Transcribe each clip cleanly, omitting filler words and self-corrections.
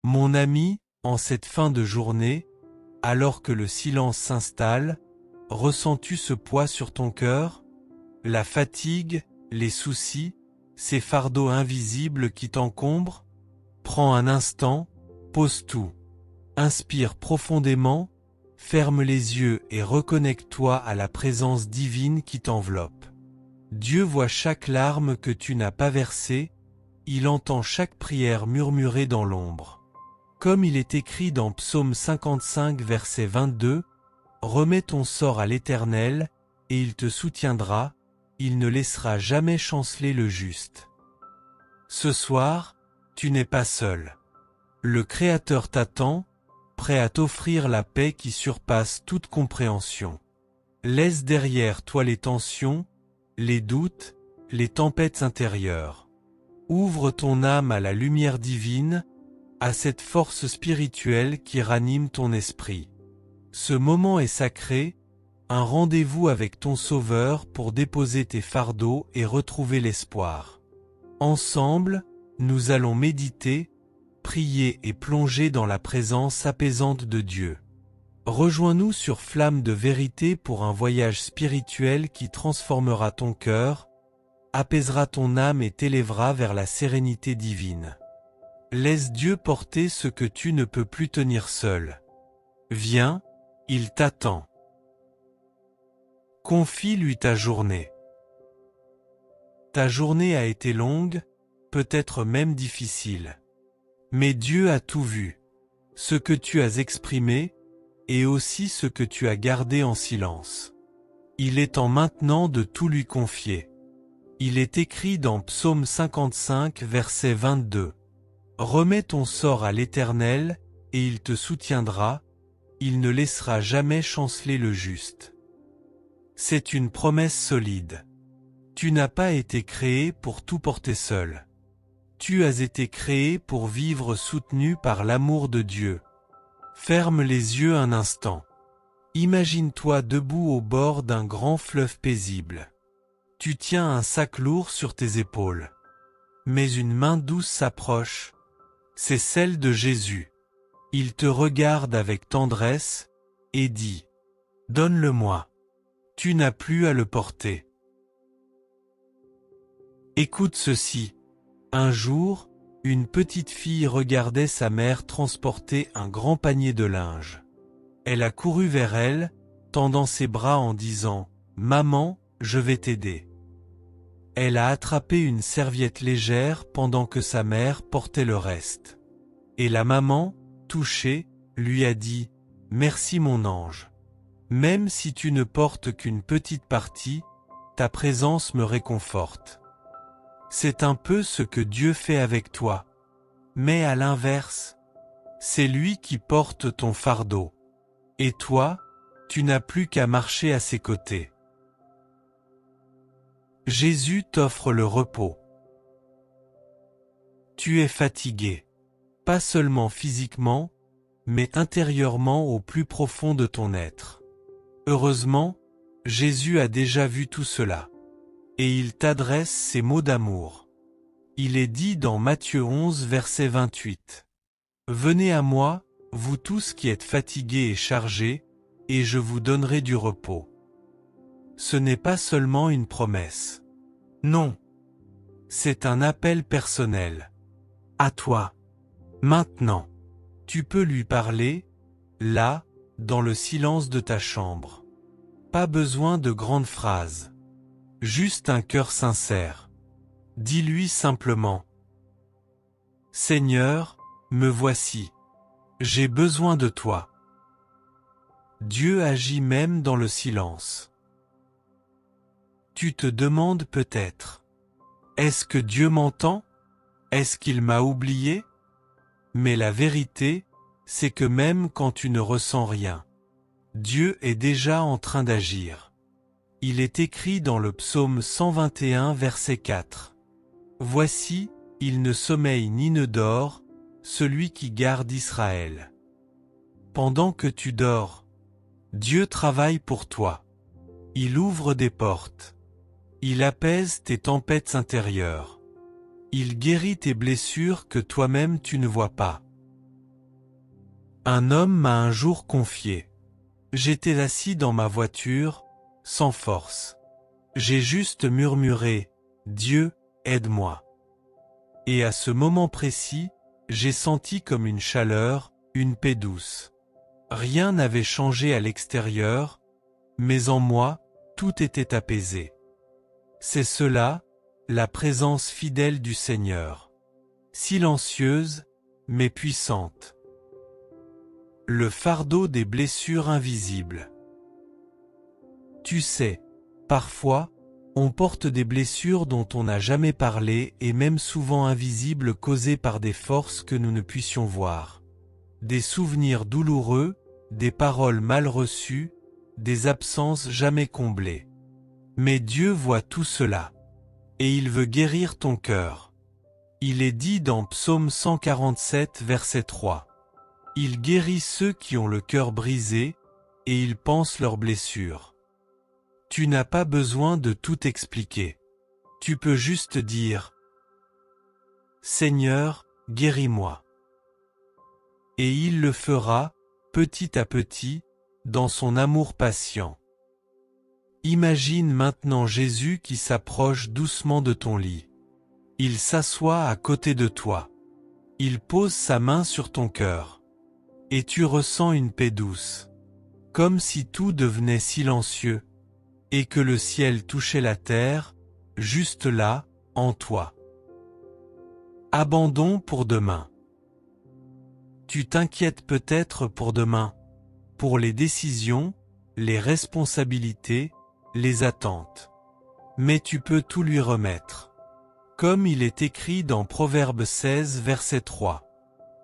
Mon ami, en cette fin de journée, alors que le silence s'installe, ressens-tu ce poids sur ton cœur? La fatigue, les soucis, ces fardeaux invisibles qui t'encombrent? Prends un instant, pose tout. Inspire profondément, ferme les yeux et reconnecte-toi à la présence divine qui t'enveloppe. Dieu voit chaque larme que tu n'as pas versée, il entend chaque prière murmurée dans l'ombre. Comme il est écrit dans Psaume 55 verset 22, « Remets ton sort à l'Éternel, et il te soutiendra, il ne laissera jamais chanceler le juste. » Ce soir, tu n'es pas seul. Le Créateur t'attend, prêt à t'offrir la paix qui surpasse toute compréhension. Laisse derrière toi les tensions, les doutes, les tempêtes intérieures. Ouvre ton âme à la lumière divine, à cette force spirituelle qui ranime ton esprit. Ce moment est sacré, un rendez-vous avec ton Sauveur pour déposer tes fardeaux et retrouver l'espoir. Ensemble, nous allons méditer, prier et plonger dans la présence apaisante de Dieu. Rejoins-nous sur Flamme de Vérité pour un voyage spirituel qui transformera ton cœur, apaisera ton âme et t'élèvera vers la sérénité divine. Laisse Dieu porter ce que tu ne peux plus tenir seul. Viens, il t'attend. Confie-lui ta journée. Ta journée a été longue, peut-être même difficile. Mais Dieu a tout vu, ce que tu as exprimé, et aussi ce que tu as gardé en silence. Il est temps maintenant de tout lui confier. Il est écrit dans Psaume 55 verset 22. Remets ton sort à l'Éternel, et il te soutiendra, il ne laissera jamais chanceler le juste. C'est une promesse solide. Tu n'as pas été créé pour tout porter seul. Tu as été créé pour vivre soutenu par l'amour de Dieu. Ferme les yeux un instant. Imagine-toi debout au bord d'un grand fleuve paisible. Tu tiens un sac lourd sur tes épaules. Mais une main douce s'approche. C'est celle de Jésus. Il te regarde avec tendresse et dit « Donne-le-moi. Tu n'as plus à le porter. » Écoute ceci. Un jour, une petite fille regardait sa mère transporter un grand panier de linge. Elle a couru vers elle, tendant ses bras en disant « Maman, je vais t'aider. » Elle a attrapé une serviette légère pendant que sa mère portait le reste. Et la maman, touchée, lui a dit « Merci mon ange. Même si tu ne portes qu'une petite partie, ta présence me réconforte. » C'est un peu ce que Dieu fait avec toi. Mais à l'inverse, c'est lui qui porte ton fardeau. Et toi, tu n'as plus qu'à marcher à ses côtés. Jésus t'offre le repos. Tu es fatigué, pas seulement physiquement, mais intérieurement au plus profond de ton être. Heureusement, Jésus a déjà vu tout cela. Et il t'adresse ces mots d'amour. Il est dit dans Matthieu 11 verset 28. « Venez à moi, vous tous qui êtes fatigués et chargés, et je vous donnerai du repos. » Ce n'est pas seulement une promesse. Non. C'est un appel personnel. À toi. Maintenant. Tu peux lui parler, là, dans le silence de ta chambre. Pas besoin de grandes phrases. Juste un cœur sincère. Dis-lui simplement « Seigneur, me voici. J'ai besoin de toi. » Dieu agit même dans le silence. Tu te demandes peut-être « Est-ce que Dieu m'entend? Est-ce qu'il m'a oublié? » Mais la vérité, c'est que même quand tu ne ressens rien, Dieu est déjà en train d'agir. Il est écrit dans le psaume 121 verset 4. « Voici, il ne sommeille ni ne dort, celui qui garde Israël. » Pendant que tu dors, Dieu travaille pour toi. Il ouvre des portes. Il apaise tes tempêtes intérieures. Il guérit tes blessures que toi-même tu ne vois pas. Un homme m'a un jour confié. J'étais assis dans ma voiture, sans force. J'ai juste murmuré « Dieu, aide-moi ». Et à ce moment précis, j'ai senti comme une chaleur, une paix douce. Rien n'avait changé à l'extérieur, mais en moi, tout était apaisé. C'est cela, la présence fidèle du Seigneur. Silencieuse, mais puissante. Le fardeau des blessures invisibles. Tu sais, parfois, on porte des blessures dont on n'a jamais parlé et même souvent invisibles causées par des forces que nous ne puissions voir. Des souvenirs douloureux, des paroles mal reçues, des absences jamais comblées. Mais Dieu voit tout cela. Et il veut guérir ton cœur. Il est dit dans Psaume 147, verset 3. Il guérit ceux qui ont le cœur brisé, et il panse leurs blessures. Tu n'as pas besoin de tout expliquer. Tu peux juste dire « Seigneur, guéris-moi ». Et il le fera, petit à petit, dans son amour patient. Imagine maintenant Jésus qui s'approche doucement de ton lit. Il s'assoit à côté de toi. Il pose sa main sur ton cœur. Et tu ressens une paix douce. Comme si tout devenait silencieux. Et que le ciel touchait la terre, juste là, en toi. Abandon pour demain. Tu t'inquiètes peut-être pour demain, pour les décisions, les responsabilités, les attentes. Mais tu peux tout lui remettre. Comme il est écrit dans Proverbe 16, verset 3.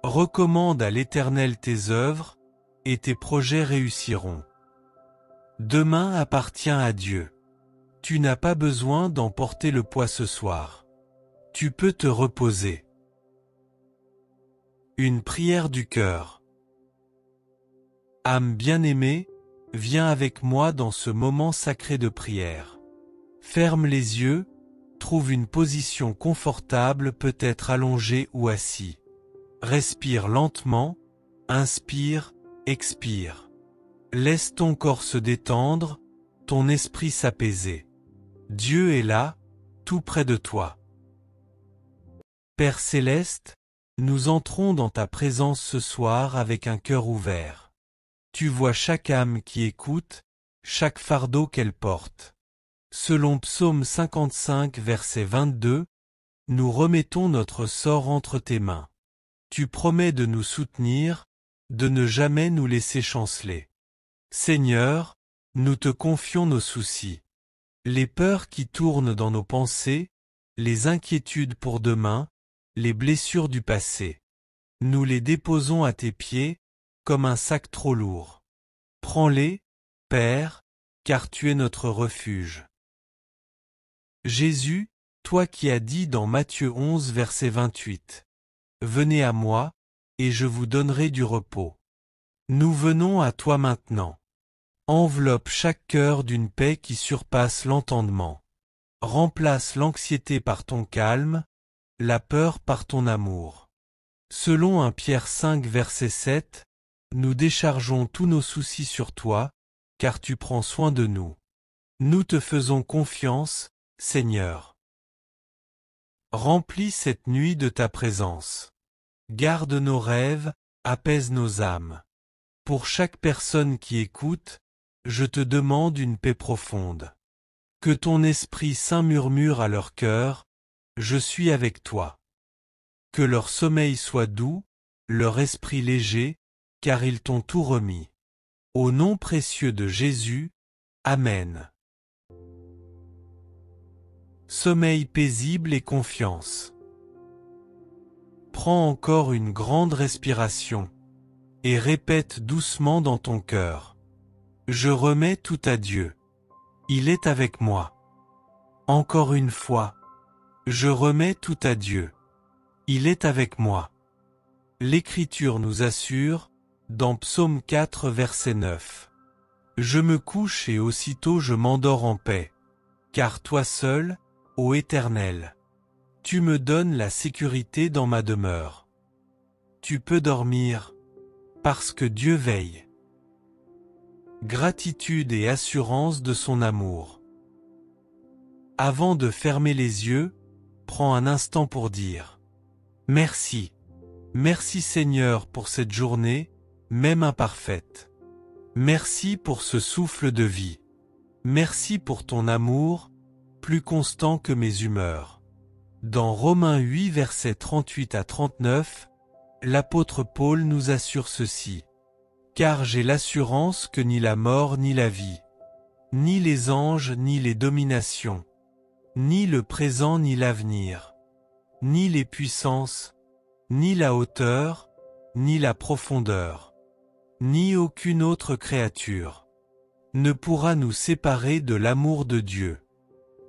Recommande à l'Éternel tes œuvres, et tes projets réussiront. Demain appartient à Dieu. Tu n'as pas besoin d'en porter le poids ce soir. Tu peux te reposer. Une prière du cœur. Âme bien-aimée, viens avec moi dans ce moment sacré de prière. Ferme les yeux, trouve une position confortable, peut-être allongé ou assis. Respire lentement, inspire, expire. Laisse ton corps se détendre, ton esprit s'apaiser. Dieu est là, tout près de toi. Père céleste, nous entrons dans ta présence ce soir avec un cœur ouvert. Tu vois chaque âme qui écoute, chaque fardeau qu'elle porte. Selon Psaume 55, verset 22, nous remettons notre sort entre tes mains. Tu promets de nous soutenir, de ne jamais nous laisser chanceler. Seigneur, nous te confions nos soucis. Les peurs qui tournent dans nos pensées, les inquiétudes pour demain, les blessures du passé. Nous les déposons à tes pieds, comme un sac trop lourd. Prends-les, Père, car tu es notre refuge. Jésus, toi qui as dit dans Matthieu 11, verset 28. Venez à moi, et je vous donnerai du repos. Nous venons à toi maintenant. Enveloppe chaque cœur d'une paix qui surpasse l'entendement. Remplace l'anxiété par ton calme, la peur par ton amour. Selon 1 Pierre 5 verset 7, nous déchargeons tous nos soucis sur toi, car tu prends soin de nous. Nous te faisons confiance, Seigneur. Remplis cette nuit de ta présence. Garde nos rêves, apaise nos âmes. Pour chaque personne qui écoute, je te demande une paix profonde. Que ton Esprit Saint murmure à leur cœur, je suis avec toi. Que leur sommeil soit doux, leur esprit léger, car ils t'ont tout remis. Au nom précieux de Jésus, Amen. Sommeil paisible et confiance. Prends encore une grande respiration, et répète doucement dans ton cœur. Je remets tout à Dieu. Il est avec moi. Encore une fois. Je remets tout à Dieu. Il est avec moi. L'Écriture nous assure, dans Psaume 4 verset 9. Je me couche et aussitôt je m'endors en paix. Car toi seul, ô Éternel, tu me donnes la sécurité dans ma demeure. Tu peux dormir. Parce que Dieu veille. Gratitude et assurance de son amour. Avant de fermer les yeux, prends un instant pour dire « Merci. Merci Seigneur pour cette journée, même imparfaite. Merci pour ce souffle de vie. Merci pour ton amour, plus constant que mes humeurs. » Dans Romains 8 versets 38 à 39, l'apôtre Paul nous assure ceci. « Car j'ai l'assurance que ni la mort ni la vie, ni les anges ni les dominations, ni le présent ni l'avenir, ni les puissances, ni la hauteur, ni la profondeur, ni aucune autre créature, ne pourra nous séparer de l'amour de Dieu,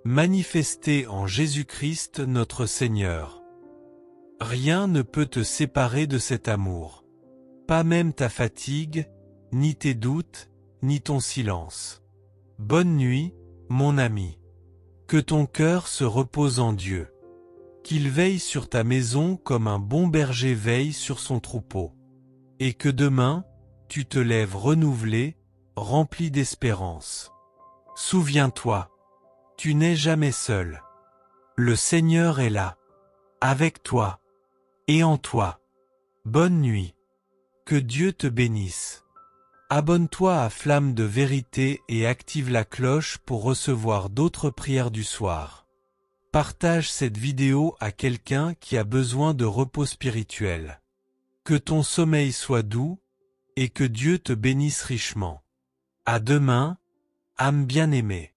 manifesté en Jésus-Christ notre Seigneur. » Rien ne peut te séparer de cet amour. Pas même ta fatigue, ni tes doutes, ni ton silence. Bonne nuit, mon ami. Que ton cœur se repose en Dieu. Qu'il veille sur ta maison comme un bon berger veille sur son troupeau. Et que demain, tu te lèves renouvelé, rempli d'espérance. Souviens-toi, tu n'es jamais seul. Le Seigneur est là, avec toi, et en toi. Bonne nuit. Que Dieu te bénisse. Abonne-toi à Flamme de Vérité et active la cloche pour recevoir d'autres prières du soir. Partage cette vidéo à quelqu'un qui a besoin de repos spirituel. Que ton sommeil soit doux, et que Dieu te bénisse richement. À demain, âme bien-aimée.